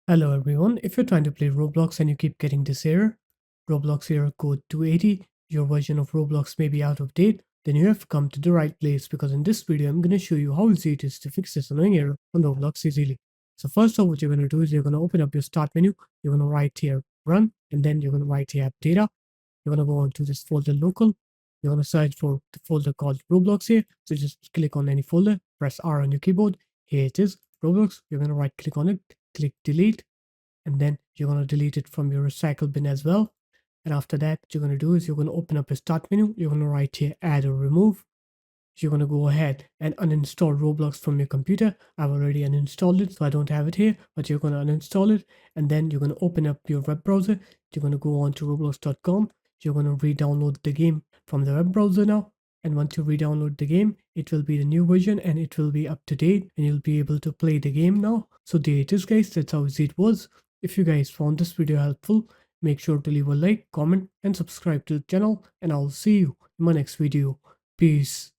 Hello everyone, if you're trying to play Roblox and you keep getting this error, Roblox error code 280, your version of Roblox may be out of date, then you have come to the right place because in this video I'm going to show you how easy it is to fix this annoying error on Roblox easily. So first off, what you're going to do is you're going to open up your start menu, you're going to write here run, and then you're going to write here app data. You're going to go on to this folder local. You're going to search for the folder called Roblox here. So just click on any folder, press R on your keyboard. Here it is, Roblox. You're going to right click on it, click delete, and then you're going to delete it from your recycle bin as well. And after that, what you're going to do is you're going to open up a start menu. You're going to write here add or remove. You're going to go ahead and uninstall Roblox from your computer. I've already uninstalled it, so I don't have it here, but you're going to uninstall it. And then you're going to open up your web browser. You're going to go on to roblox.com. You're going to re-download the game from the web browser now. And once you re-download the game, it will be the new version and it will be up to date and you'll be able to play the game now. So there it is, guys. That's how easy it was. If you guys found this video helpful, make sure to leave a like, comment, and subscribe to the channel. And I'll see you in my next video. Peace.